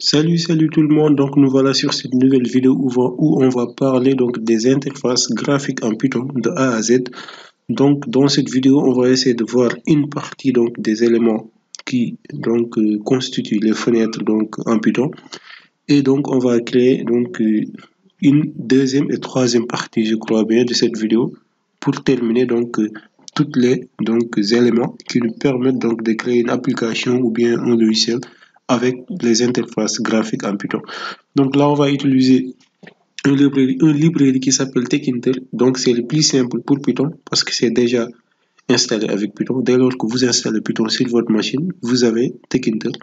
Salut tout le monde, donc nous voilà sur cette nouvelle vidéo où on va parler donc des interfaces graphiques en Python de A à Z. Donc dans cette vidéo, on va essayer de voir une partie donc des éléments qui constituent les fenêtres donc en Python. Et donc on va créer donc une deuxième et troisième partie, je crois bien, de cette vidéo pour terminer donc toutes les éléments qui nous permettent donc de créer une application ou bien un logiciel avec les interfaces graphiques en Python. Donc là, on va utiliser une librairie qui s'appelle Tkinter. Donc c'est le plus simple pour Python parce que c'est déjà installé avec Python. Dès lors que vous installez Python sur votre machine, vous avez Tkinter.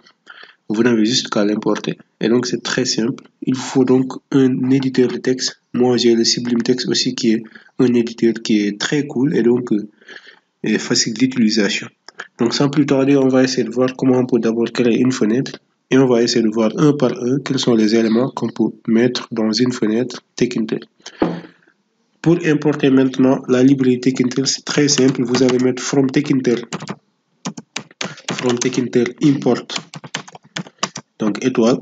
Vous n'avez juste qu'à l'importer. Et donc c'est très simple. Il faut donc un éditeur de texte. Moi j'ai le Sublime Text aussi qui est un éditeur qui est très cool et donc facile d'utilisation. Donc sans plus tarder, on va essayer de voir comment on peut d'abord créer une fenêtre et on va essayer de voir un par un quels sont les éléments qu'on peut mettre dans une fenêtre Tkinter. Pour importer maintenant la librairie Tkinter, c'est très simple. Vous allez mettre from Tkinter import, donc étoile,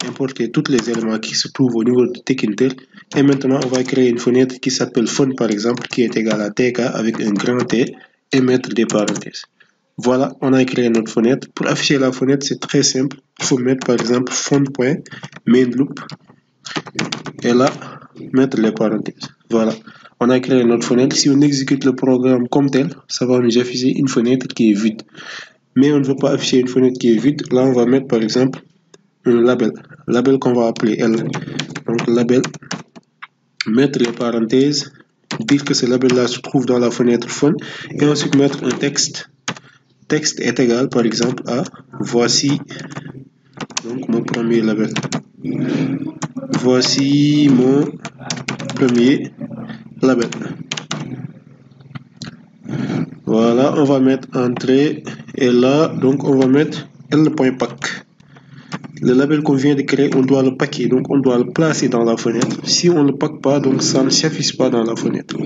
importer tous les éléments qui se trouvent au niveau de Tkinter. Et maintenant, on va créer une fenêtre qui s'appelle fun par exemple, qui est égale à tk avec un grand T et mettre des parenthèses. Voilà, on a créé notre fenêtre. Pour afficher la fenêtre, c'est très simple. Il faut mettre par exemple font.mainloop et là, mettre les parenthèses. Voilà, on a créé notre fenêtre. Si on exécute le programme comme tel, ça va nous afficher une fenêtre qui est vide. Mais on ne veut pas afficher une fenêtre qui est vide. Là, on va mettre par exemple un label qu'on va appeler L. Donc label, mettre les parenthèses, dire que ce label-là se trouve dans la fenêtre fun et ensuite mettre un texte. Texte est égal par exemple à voici donc mon premier label. Voici mon premier label. Voilà, on va mettre entrée et là donc on va mettre l.pack. Le label qu'on vient de créer, on doit le packer, donc on doit le placer dans la fenêtre. Si on ne le pack pas, donc ça ne s'affiche pas dans la fenêtre.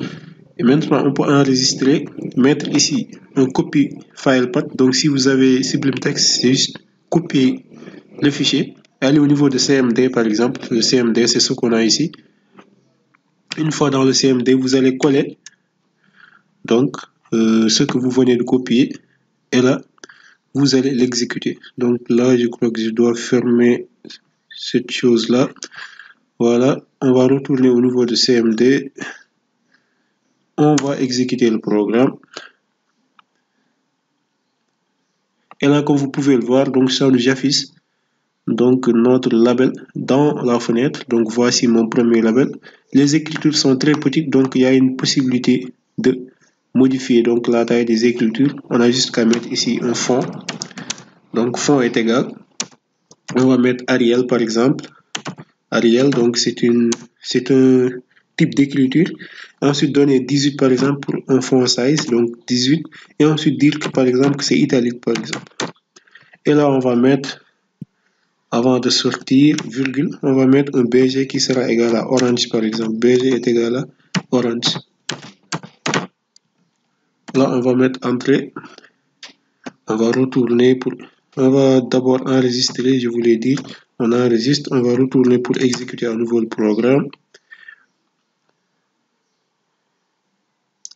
Et maintenant, on peut enregistrer, mettre ici un copy file path. Donc si vous avez Sublime Text, c'est juste copier le fichier, aller au niveau de CMD par exemple. Le CMD, c'est ce qu'on a ici. Une fois dans le CMD, vous allez coller donc ce que vous venez de copier et là, vous allez l'exécuter. Donc là, je crois que je dois fermer cette chose-là. Voilà, on va retourner au niveau de CMD. On va exécuter le programme. Et là, comme vous pouvez le voir, donc ça nous affiche donc notre label dans la fenêtre. Donc voici mon premier label. Les écritures sont très petites, donc il y a une possibilité de modifier donc la taille des écritures. On a juste qu'à mettre ici un fond. Donc fond est égal. On va mettre Arial par exemple. Arial, donc c'est un type d'écriture. Ensuite donner 18 par exemple pour un font size, donc 18. Et ensuite dire que par exemple que c'est italique par exemple. Et là on va mettre, avant de sortir, virgule, on va mettre un BG qui sera égal à orange par exemple. BG est égal à orange. Là on va mettre entrée. On va retourner pour... On va d'abord enregistrer, je voulais dire. On enregistre, on va retourner pour exécuter à nouveau le programme.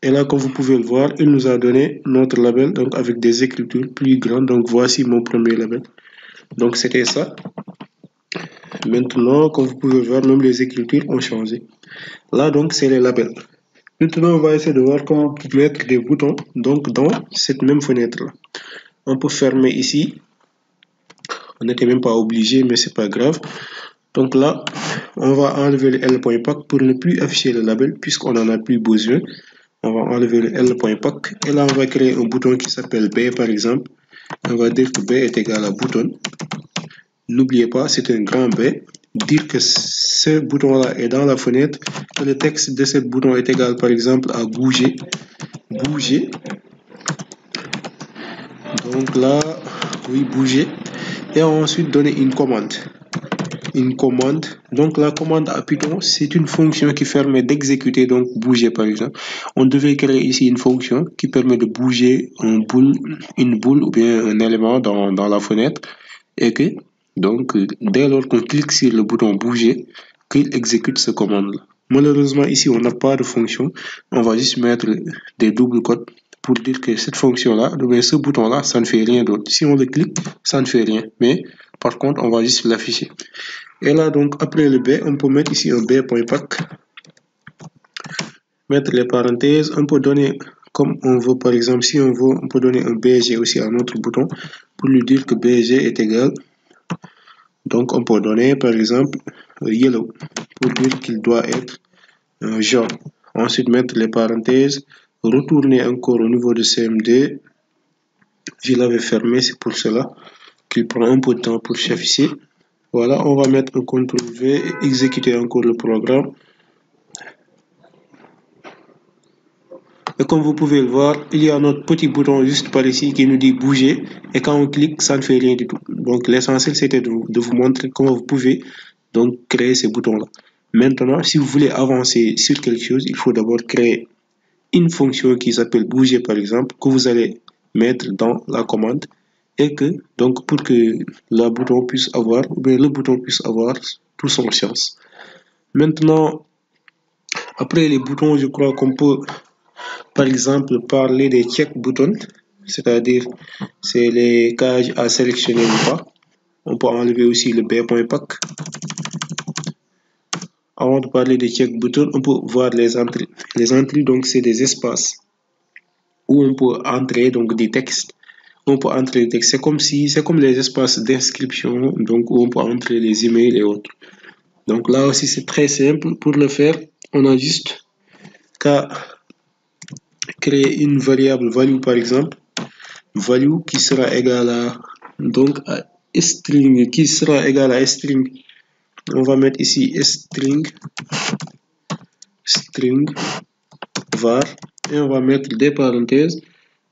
Et là, comme vous pouvez le voir, il nous a donné notre label, donc avec des écritures plus grandes. Donc voici mon premier label. Donc c'était ça. Maintenant, comme vous pouvez voir, même les écritures ont changé. Là, donc, c'est les labels. Maintenant, on va essayer de voir comment on peut mettre des boutons donc dans cette même fenêtre-là. On peut fermer ici. On n'était même pas obligé, mais c'est pas grave. Donc là, on va enlever le L.pack pour ne plus afficher le label puisqu'on n'en a plus besoin. On va enlever le L.pack et là on va créer un bouton qui s'appelle B par exemple. On va dire que B est égal à bouton. N'oubliez pas, c'est un grand B. Dire que ce bouton-là est dans la fenêtre, que le texte de ce bouton est égal par exemple à bouger. Bouger. Donc là, oui, bouger. Et ensuite donner une commande. Une commande. Donc la commande à Python, c'est une fonction qui permet d'exécuter, donc bouger par exemple. On devait créer ici une fonction qui permet de bouger une boule ou bien un élément dans la fenêtre et que Donc, dès lors qu'on clique sur le bouton bouger, qu'il exécute ce commande-là. Malheureusement, ici, on n'a pas de fonction. On va juste mettre des doubles codes pour dire que cette fonction-là, ce bouton-là, ça ne fait rien d'autre. Si on le clique, ça ne fait rien. Mais par contre, on va juste l'afficher. Et là, donc, après le B, on peut mettre ici un B.pack. Mettre les parenthèses. On peut donner, comme on veut, par exemple, si on veut, on peut donner un BG aussi à notre bouton pour lui dire que BG est égal. Donc, on peut donner, par exemple, yellow pour dire qu'il doit être jaune. Ensuite, mettre les parenthèses, retourner encore au niveau de CMD. Je l'avais fermé, c'est pour cela qu'il prend un peu de temps pour s'afficher. Voilà, on va mettre un CTRL V et exécuter encore le programme. Et comme vous pouvez le voir, il y a notre petit bouton juste par ici qui nous dit bouger. Et quand on clique, ça ne fait rien du tout. Donc l'essentiel, c'était de vous montrer comment vous pouvez donc créer ces boutons-là. Maintenant, si vous voulez avancer sur quelque chose, il faut d'abord créer une fonction qui s'appelle bouger par exemple, que vous allez mettre dans la commande. Et que, donc, pour que le bouton puisse avoir tout son sens. Maintenant, après les boutons, je crois qu'on peut par exemple parler des check buttons, c'est-à-dire c'est les cases à sélectionner ou pas. On peut enlever aussi le B.pack. Avant de parler des check buttons, on peut voir les entrées. Les entrées, donc, c'est des espaces où on peut entrer donc des textes. On peut entrer des textes. C'est comme les espaces d'inscription, donc où on peut entrer les emails et autres. Donc là aussi, c'est très simple. Pour le faire, on a juste qu'à créer une variable value par exemple, value qui sera égale à donc à string qui sera égal à string. On va mettre ici string var et on va mettre des parenthèses.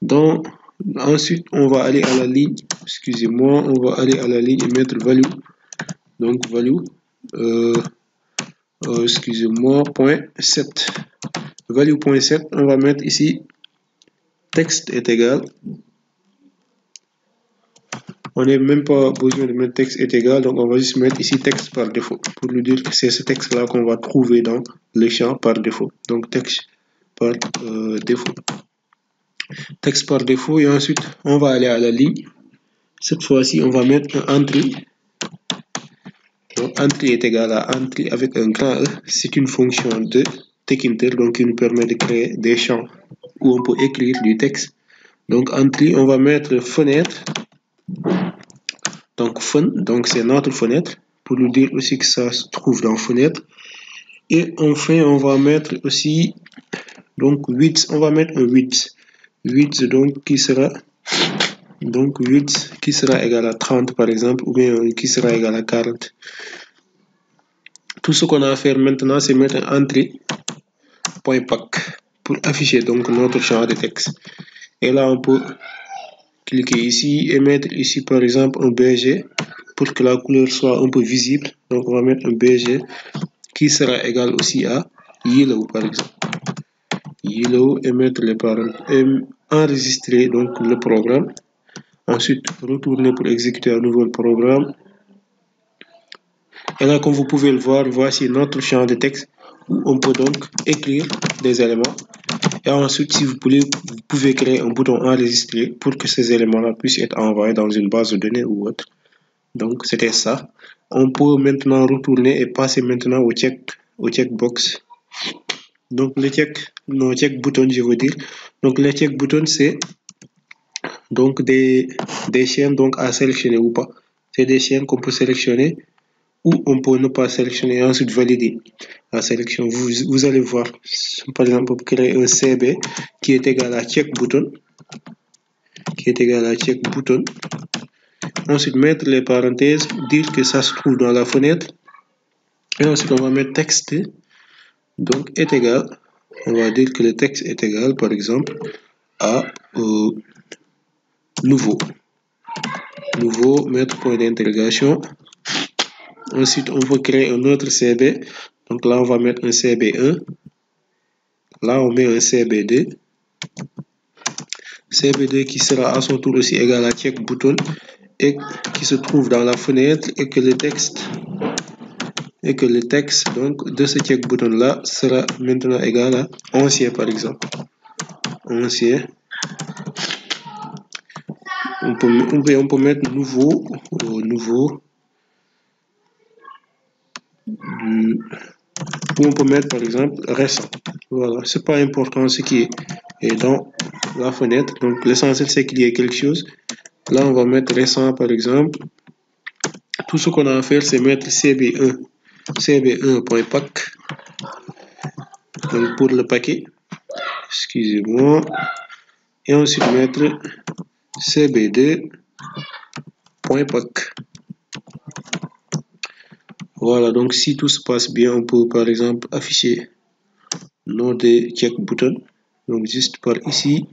Donc ensuite on va aller à la ligne, excusez-moi, on va aller à la ligne et mettre value. Donc value excusez-moi, point 7. Value.7, on va mettre ici texte est égal. On n'est même pas besoin de mettre texte est égal, donc on va juste mettre ici texte par défaut pour lui dire que c'est ce texte-là qu'on va trouver dans le champ par défaut. Donc texte par défaut. Texte par défaut et ensuite on va aller à la ligne. Cette fois-ci, on va mettre un entry. Donc entry est égal à entry avec un grand E. C'est une fonction de Tkinter donc qui nous permet de créer des champs où on peut écrire du texte. Donc entry, on va mettre fenêtre. Donc fun, donc c'est notre fenêtre pour nous dire aussi que ça se trouve dans fenêtre. Et enfin, on va mettre aussi donc width, on va mettre un width. Width donc qui sera égal à 30 par exemple ou bien qui sera égal à 40. Tout ce qu'on a à faire maintenant, c'est mettre un entry.pack pour afficher donc notre champ de texte. Et là, on peut cliquer ici et mettre ici par exemple un BG pour que la couleur soit un peu visible. Donc on va mettre un BG qui sera égal aussi à yellow par exemple. Yellow et mettre les paramètres et enregistrer donc le programme. Ensuite retourner pour exécuter à nouveau le programme. Et là, comme vous pouvez le voir, voici notre champ de texte où on peut donc écrire des éléments. Et ensuite, si vous pouvez créer un bouton enregistrer pour que ces éléments-là puissent être envoyés dans une base de données ou autre. Donc, c'était ça. On peut maintenant retourner et passer maintenant au checkbox. Donc, le check button, je veux dire. Donc, les check buttons, c'est donc des chaînes donc à sélectionner ou pas. C'est des chaînes qu'on peut sélectionner ou on peut ne pas sélectionner et ensuite valider la sélection. Vous allez voir, par exemple, pour créer un CB qui est égal à check button, ensuite mettre les parenthèses, dire que ça se trouve dans la fenêtre, et ensuite on va mettre texte, donc est égal, on va dire que le texte est égal, par exemple, à nouveau, mettre point d'interrogation. Ensuite, on va créer un autre CB. Donc là, on va mettre un CB1. Là, on met un CB2. CB2 qui sera à son tour aussi égal à check button. et qui se trouve dans la fenêtre et que le texte donc de ce check button là sera maintenant égal à ancien par exemple. Ancien. On peut mettre nouveau, ou on peut mettre par exemple récent. Voilà, c'est pas important ce qui est dans la fenêtre. Donc l'essentiel c'est qu'il y ait quelque chose. Là on va mettre récent par exemple. Tout ce qu'on a à faire c'est mettre cb1.pack. Donc pour le paquet, excusez-moi, et ensuite mettre cb2.pack. Voilà, donc si tout se passe bien, on peut par exemple afficher nom des check buttons. Donc juste par ici,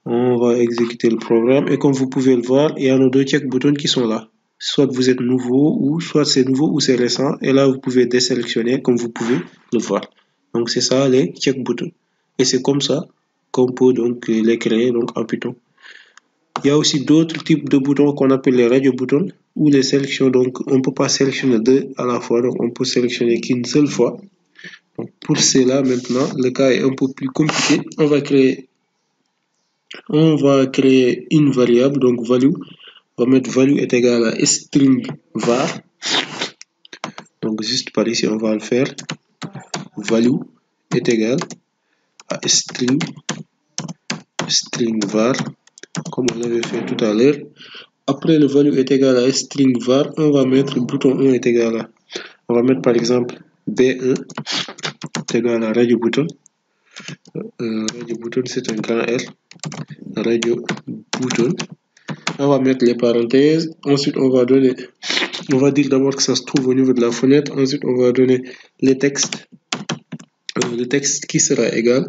on va exécuter le programme et comme vous pouvez le voir, il y a nos deux check buttons qui sont là. Soit vous êtes nouveau ou soit c'est nouveau ou c'est récent. Et là, vous pouvez désélectionner comme vous pouvez le voir. Donc c'est ça les check buttons. Et c'est comme ça qu'on peut donc les créer donc en Python. Il y a aussi d'autres types de boutons qu'on appelle les radio boutons ou les sélections. Donc on ne peut pas sélectionner deux à la fois. Donc on peut sélectionner qu'une seule fois. Donc pour cela maintenant, le cas est un peu plus compliqué. On va créer une variable, donc value. On va mettre value est égal à string var. Donc juste par ici, on va le faire. Value est égal à string var, comme on l'avait fait tout à l'heure. Après le value est égal à string var, on va mettre bouton 1 est égal à, on va mettre par exemple B1 est égal à radio button. Radio button c'est un grand R. Radio button. On va mettre les parenthèses. Ensuite on va dire d'abord que ça se trouve au niveau de la fenêtre. Ensuite on va donner les textes. Le texte qui sera égal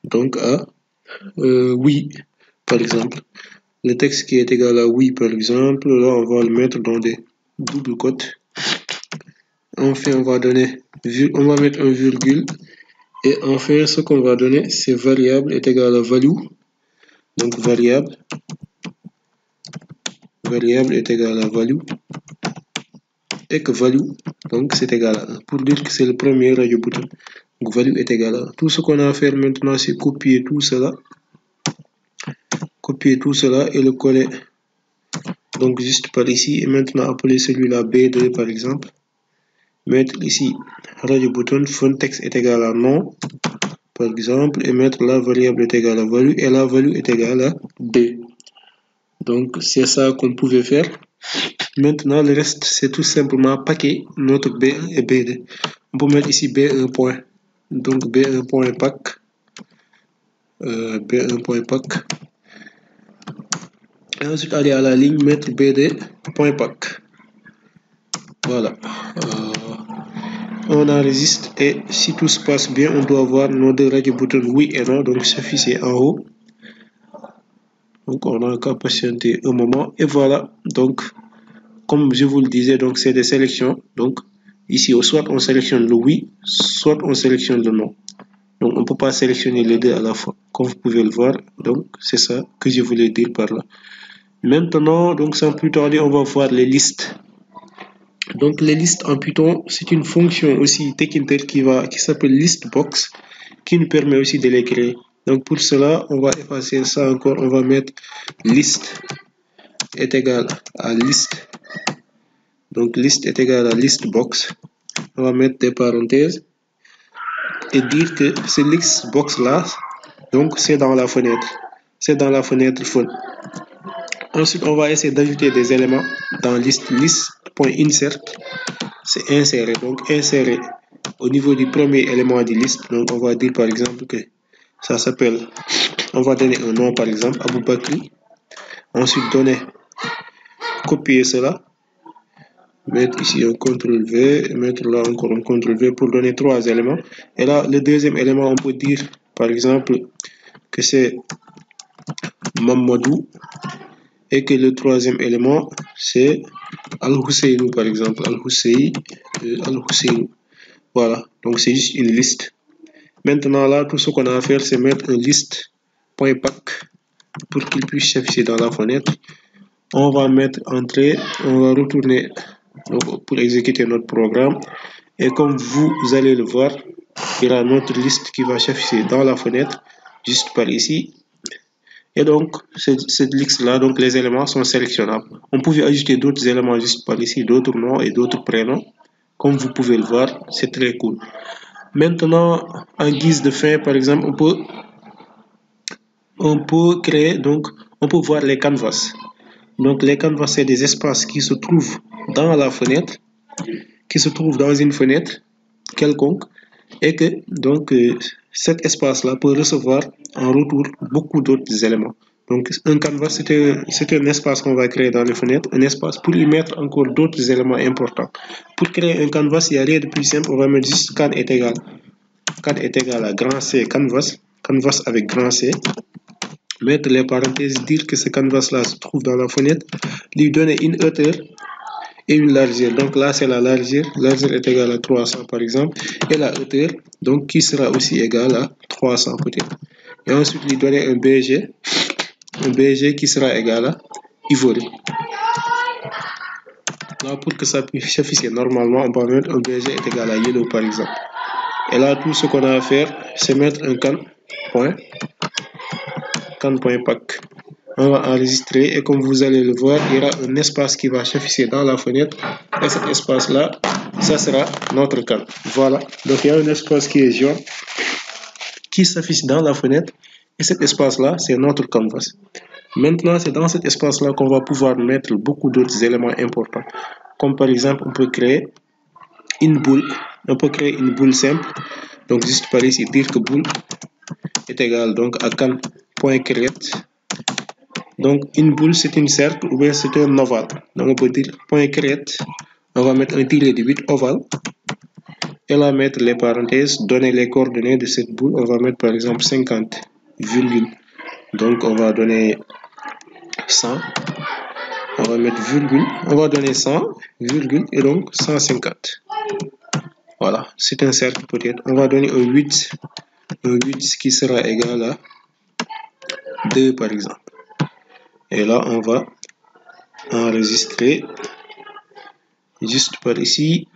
donc à oui par exemple. Le texte qui est égal à oui par exemple, là on va le mettre dans des doubles quotes. Enfin on va mettre un virgule et enfin ce qu'on va donner c'est variable est égal à value. Donc variable est égal à value et que value donc c'est égal à 1 pour dire que c'est le premier radio button. Donc value est égal à 1. Tout ce qu'on a à faire maintenant c'est copier tout cela et le coller donc juste par ici et maintenant appeler celui-là B2 par exemple. Mettre ici radio button font texte est égal à non par exemple et mettre la variable est égale à value et la value est égale à 2. Donc c'est ça qu'on pouvait faire. Maintenant le reste c'est tout simplement paquer notre B1 et B2. On peut mettre ici B1 point. Donc B1 point pack. B1 point pack. Et ensuite aller à la ligne mettre B2 point pack. Voilà. On enregistre et si tout se passe bien, on doit voir nos deux radio boutons oui et non, donc s'afficher en haut. Donc on a qu'à patienter un moment et voilà. Donc comme je vous le disais, donc c'est des sélections. Donc ici, soit on sélectionne le oui, soit on sélectionne le non. Donc on ne peut pas sélectionner les deux à la fois, comme vous pouvez le voir. Donc c'est ça que je voulais dire par là. Maintenant, donc sans plus tarder, on va voir les listes. Donc les listes en Python, c'est une fonction aussi technique qui s'appelle listbox, qui nous permet aussi de les créer. Donc pour cela, on va effacer ça encore, on va mettre liste est égal à liste. Donc liste est égal à listbox. On va mettre des parenthèses et dire que ce listbox là, donc c'est dans la fenêtre. C'est dans la fenêtre fun. Ensuite, on va essayer d'ajouter des éléments dans list.insert. C'est insérer. Donc insérer au niveau du premier élément de liste. Donc on va dire par exemple que ça s'appelle, on va donner un nom par exemple, Aboubakri. Ensuite copier cela, mettre ici un CTRL V, mettre là encore un CTRL V pour donner 3 éléments. Et là, le deuxième élément, on peut dire par exemple que c'est Mamadou et que le troisième élément c'est Al-Hussein par exemple, Al-Hussein. Voilà, donc c'est juste une liste. Maintenant là, tout ce qu'on a à faire c'est mettre un list.pack pour qu'il puisse s'afficher dans la fenêtre. on va mettre entrée, on va retourner donc, pour exécuter notre programme. Et comme vous allez le voir, il y aura notre liste qui va s'afficher dans la fenêtre, juste par ici. Et donc, cette liste-là, donc les éléments sont sélectionnables. On pouvait ajouter d'autres éléments juste par ici, d'autres noms et d'autres prénoms. Comme vous pouvez le voir, c'est très cool. Maintenant, en guise de fin, par exemple, on peut créer, donc, on peut voir les canvas. Donc, les canvas, c'est des espaces qui se trouvent dans la fenêtre, qui se trouvent dans une fenêtre quelconque, et que, donc, cet espace-là peut recevoir en retour beaucoup d'autres éléments. Donc, un canvas, c'est un espace qu'on va créer dans les fenêtres, un espace pour y mettre encore d'autres éléments importants. Pour créer un canvas, il n'y a rien de plus simple, on va mettre juste can est égal à grand C canvas, canvas avec grand C, mettre les parenthèses, dire que ce canvas-là se trouve dans la fenêtre, lui donner une hauteur et une largeur. Donc là, c'est la largeur est égale à 300 par exemple, et la hauteur, donc qui sera aussi égale à 300 peut-être. Et ensuite, lui donner un BG qui sera égal à ivory. Là, pour que ça puisse s'afficher normalement, on va mettre un BG est égal à yellow par exemple. Et là, tout ce qu'on a à faire, c'est mettre un can.pack. On va enregistrer et comme vous allez le voir, il y aura un espace qui va s'afficher dans la fenêtre. Et cet espace-là, ça sera notre can. Voilà. Donc, il y a un espace qui est jaune qui s'affiche dans la fenêtre. Et cet espace-là, c'est notre canvas. Maintenant, c'est dans cet espace-là qu'on va pouvoir mettre beaucoup d'autres éléments importants. Comme par exemple, on peut créer une boule. On peut créer une boule simple. Donc, juste par ici, dire que boule est égale donc à can.create. Donc, une boule, c'est une cercle ou bien c'est un ovale. Donc, on peut dire .create. On va mettre un tiret de 8 ovale. Et là, mettre les parenthèses, donner les coordonnées de cette boule. On va mettre par exemple 50, virgule. Donc, on va donner 100. On va mettre virgule. On va donner 100, virgule, et donc 150. Voilà, c'est un cercle peut-être. On va donner un 8 qui sera égal à 2 par exemple. Et là, on va enregistrer juste par ici,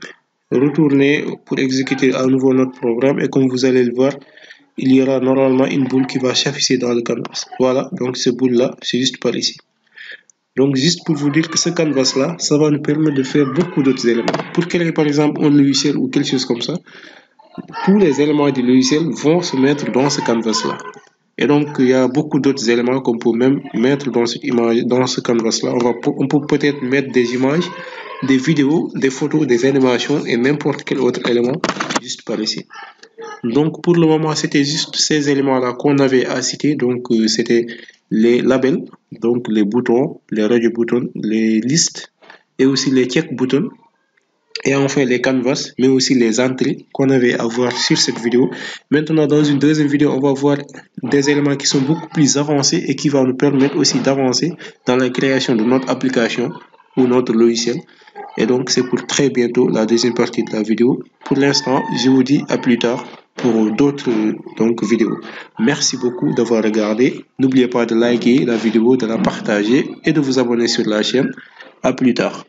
retourner pour exécuter à nouveau notre programme et comme vous allez le voir, il y aura normalement une boule qui va s'afficher dans le canvas. Voilà, donc cette boule là, c'est juste par ici. Donc juste pour vous dire que ce canvas là, ça va nous permettre de faire beaucoup d'autres éléments. Pour créer par exemple un logiciel ou quelque chose comme ça, tous les éléments du logiciel vont se mettre dans ce canvas là. Et donc, il y a beaucoup d'autres éléments qu'on peut même mettre dans cette image, dans ce canvas-là. On peut peut-être mettre des images, des vidéos, des photos, des animations et n'importe quel autre élément juste par ici. Donc, pour le moment, c'était juste ces éléments-là qu'on avait à citer. Donc, c'était les labels, donc les boutons, les radio boutons, les listes et aussi les check boutons. Et enfin les canvas, mais aussi les entrées qu'on avait à voir sur cette vidéo. Maintenant, dans une deuxième vidéo, on va voir des éléments qui sont beaucoup plus avancés et qui vont nous permettre aussi d'avancer dans la création de notre application ou notre logiciel. Et donc, c'est pour très bientôt la deuxième partie de la vidéo. Pour l'instant, je vous dis à plus tard pour d'autres vidéos. Merci beaucoup d'avoir regardé. N'oubliez pas de liker la vidéo, de la partager et de vous abonner sur la chaîne. À plus tard.